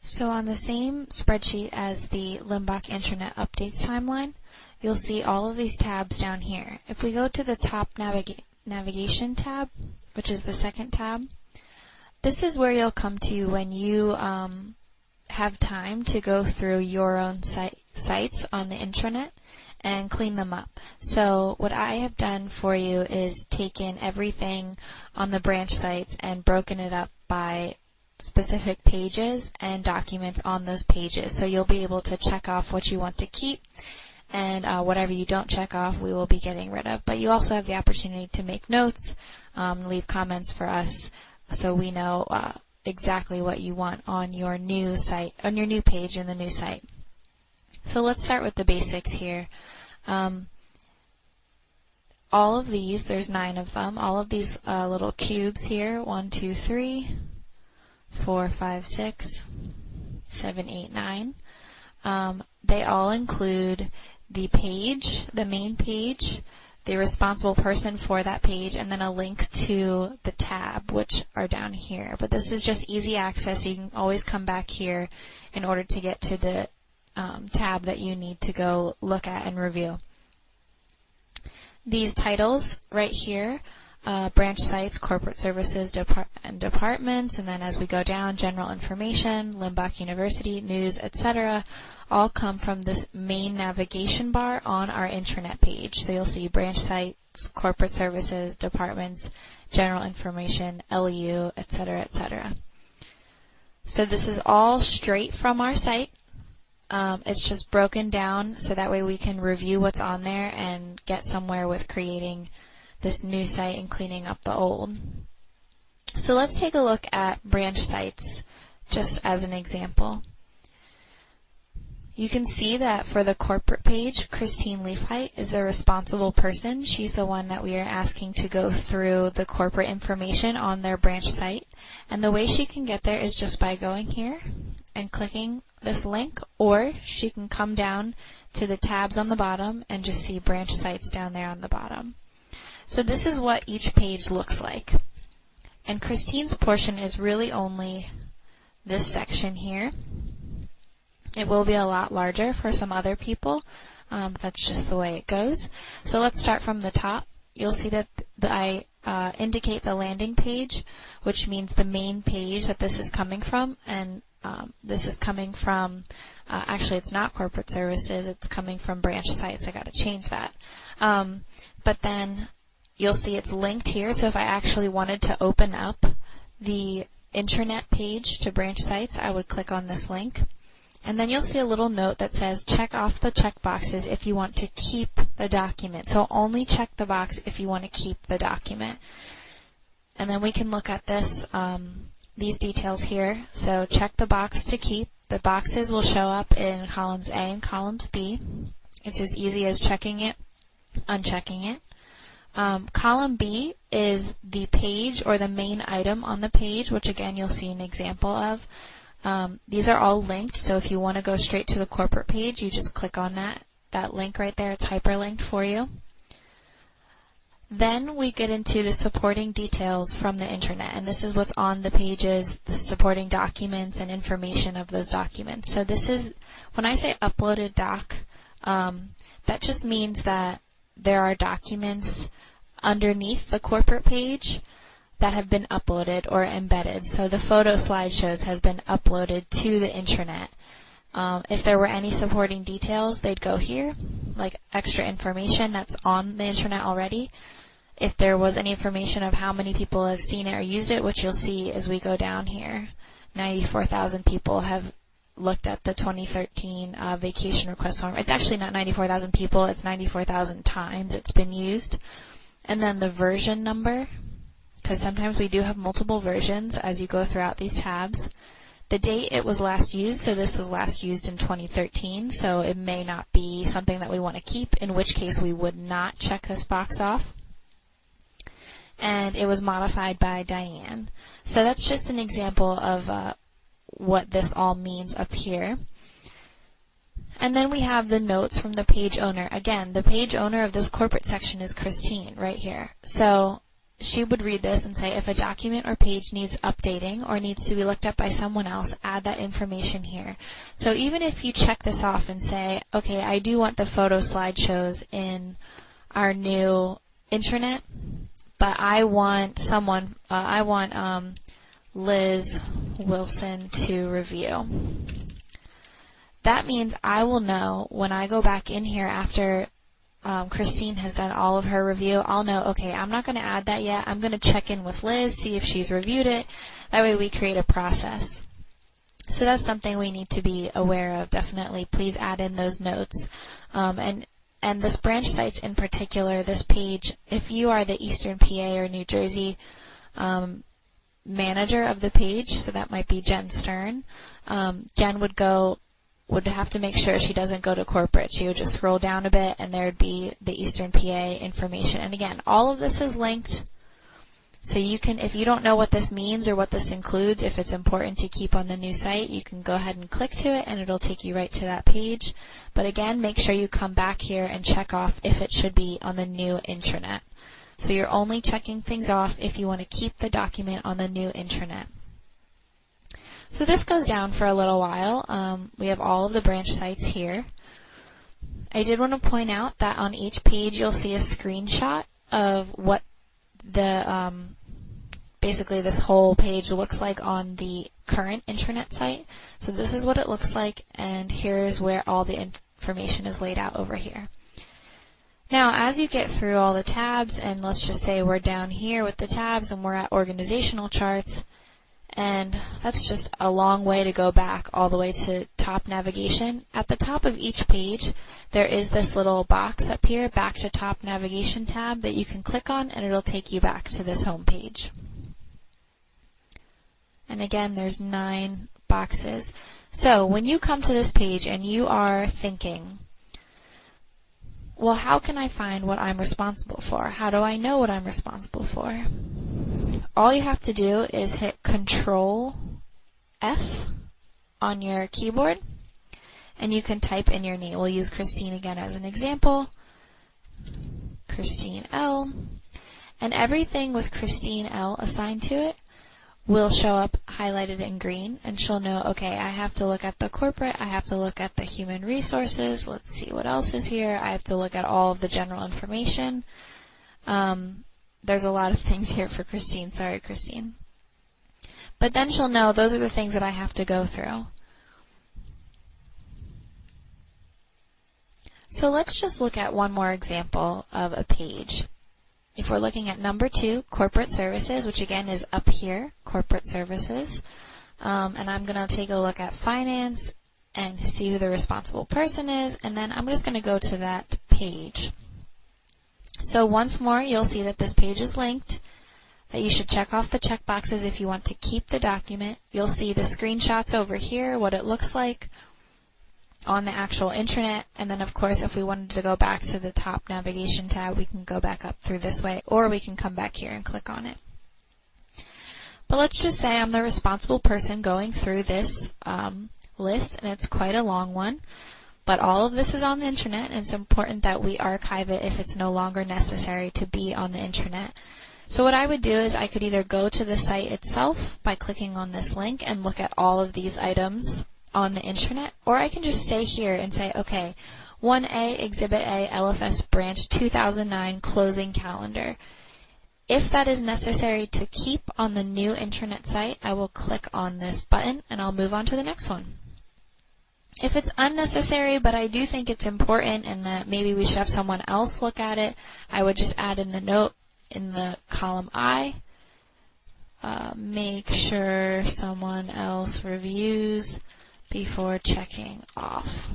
So on the same spreadsheet as the Limbach Intranet updates timeline, you'll see all of these tabs down here. If we go to the top navigation tab, which is the second tab, this is where you'll come to when you have time to go through your own sites on the intranet and clean them up. So what I have done for you is taken everything on the branch sites and broken it up by specific pages and documents on those pages. So you'll be able to check off what you want to keep, and whatever you don't check off we will be getting rid of. But you also have the opportunity to make notes, leave comments for us, so we know exactly what you want on your new site, on your new page in the new site. So let's start with the basics here. All of these, there's 9 of them, all of these little cubes here, 1, 2, 3, 4, 5, 6, 7, 8, 9. They all include the page, the main page, the responsible person for that page, and then a link to the tab, which are down here. But this is just easy access, so you can always come back here in order to get to the tab that you need to go look at and review. These titles right here, branch sites, corporate services, and departments, and then as we go down, general information, Limbach University, news, etc., all come from this main navigation bar on our intranet page. So you'll see branch sites, corporate services, departments, general information, LU, etc., etc. So this is all straight from our site. It's just broken down so that way we can review what's on there and get somewhere with creating this new site and cleaning up the old. So let's take a look at branch sites just as an example. You can see that for the corporate page, Christine Limbach is the responsible person. She's the one that we are asking to go through the corporate information on their branch site. And the way she can get there is just by going here and clicking this link, or she can come down to the tabs on the bottom and just see branch sites down there on the bottom. So this is what each page looks like. And Christine's portion is really only this section here. It will be a lot larger for some other people. That's just the way it goes. So let's start from the top. You'll see that I indicate the landing page, which means the main page that this is coming from, and this is coming from, actually it's not corporate services, it's coming from branch sites. I got to change that. But then you'll see it's linked here, so if I actually wanted to open up the intranet page to branch sites, I would click on this link. And then you'll see a little note that says check off the check boxes if you want to keep the document. So only check the box if you want to keep the document. And then we can look at this, these details here. So check the box to keep. The boxes will show up in columns A and columns B. It's as easy as checking it, unchecking it. Column B is the page or the main item on the page, which again you'll see an example of. These are all linked, so if you want to go straight to the corporate page, you just click on that link right there. It's hyperlinked for you. Then we get into the supporting details from the intranet, and this is what's on the pages, the supporting documents and information of those documents. So this is, when I say uploaded doc, that just means that there are documents underneath the corporate page that have been uploaded or embedded. So the photo slideshows has been uploaded to the intranet. If there were any supporting details, they'd go here, like extra information that's on the intranet already. If there was any information of how many people have seen it or used it, which you'll see as we go down here, 94,000 people have looked at the 2013 vacation request form. It's actually not 94,000 people, it's 94,000 times it's been used. And then the version number, because sometimes we do have multiple versions as you go throughout these tabs. The date it was last used, so this was last used in 2013, so it may not be something that we want to keep, in which case we would not check this box off. And it was modified by Diane. So that's just an example of what this all means up here. And then we have the notes from the page owner. Again, the page owner of this corporate section is Christine right here. So she would read this and say, if a document or page needs updating or needs to be looked up by someone else, add that information here. So even if you check this off and say, okay, I do want the photo slideshows in our new intranet, but I want Liz Wilson to review. That means I will know when I go back in here after Christine has done all of her review, I'll know, okay, I'm not going to add that yet. I'm going to check in with Liz, see if she's reviewed it. That way we create a process. So that's something we need to be aware of. Definitely, please add in those notes. And this branch sites in particular, this page, if you are the Eastern PA or New Jersey manager of the page, so that might be Jen Stern, Jen would have to make sure she doesn't go to corporate. She would just scroll down a bit and there would be the Eastern PA information. And again, all of this is linked. So you can, if you don't know what this means or what this includes, if it's important to keep on the new site, you can go ahead and click to it and it'll take you right to that page. But again, make sure you come back here and check off if it should be on the new intranet. So you're only checking things off if you want to keep the document on the new intranet. So this goes down for a little while. We have all of the branch sites here. I did want to point out that on each page you'll see a screenshot of what the basically this whole page looks like on the current intranet site. So this is what it looks like, and here's where all the information is laid out over here. Now, as you get through all the tabs, and let's just say we're down here with the tabs and we're at organizational charts, and that's just a long way to go back all the way to top navigation. At the top of each page, there is this little box up here, back to top navigation tab, that you can click on and it'll take you back to this home page. And again, there's 9 boxes. So when you come to this page and you are thinking, well, how can I find what I'm responsible for? How do I know what I'm responsible for? All you have to do is hit Control F on your keyboard, and you can type in your name. We'll use Christine again as an example. Christine L. And everything with Christine L assigned to it will show up highlighted in green, and she'll know, okay, I have to look at the corporate, I have to look at the human resources, let's see what else is here, I have to look at all of the general information. There's a lot of things here for Christine. Sorry, Christine. But then she'll know those are the things that I have to go through. So let's just look at one more example of a page. If we're looking at number 2, corporate services, which again is up here, corporate services, and I'm going to take a look at finance and see who the responsible person is, and then I'm just going to go to that page. So once more, you'll see that this page is linked, that you should check off the checkboxes if you want to keep the document. You'll see the screenshots over here, what it looks like on the actual intranet, and then of course if we wanted to go back to the top navigation tab, we can go back up through this way, or we can come back here and click on it. But let's just say I'm the responsible person going through this list, and it's quite a long one. But all of this is on the intranet, and it's important that we archive it if it's no longer necessary to be on the intranet. So what I would do is I could either go to the site itself by clicking on this link and look at all of these items on the intranet, or I can just stay here and say, okay, 1A, Exhibit A, LFS Branch 2009 Closing Calendar. If that is necessary to keep on the new intranet site, I will click on this button and I'll move on to the next one. If it's unnecessary, but I do think it's important and that maybe we should have someone else look at it, I would just add in the note in the column I, make sure someone else reviews before checking off.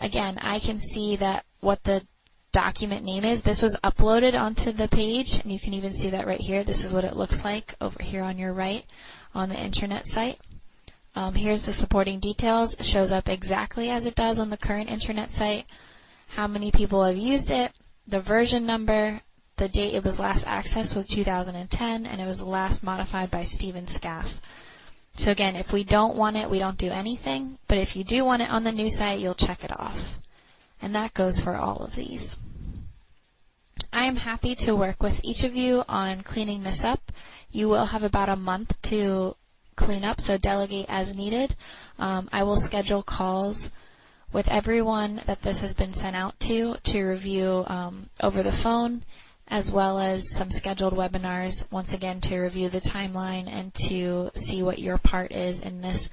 Again, I can see that what the document name is. This was uploaded onto the page, and you can even see that right here. This is what it looks like over here on your right on the intranet site. Here's the supporting details. It shows up exactly as it does on the current intranet site, how many people have used it, the version number, the date it was last accessed was 2010, and it was last modified by Stephen Scaff. So again, if we don't want it, we don't do anything, but if you do want it on the new site, you'll check it off. And that goes for all of these. I am happy to work with each of you on cleaning this up. You will have about a month to clean up, so delegate as needed. I will schedule calls with everyone that this has been sent out to review over the phone, as well as some scheduled webinars, once again, to review the timeline and to see what your part is in this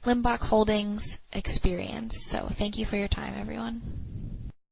Limbach Holdings experience. So thank you for your time, everyone.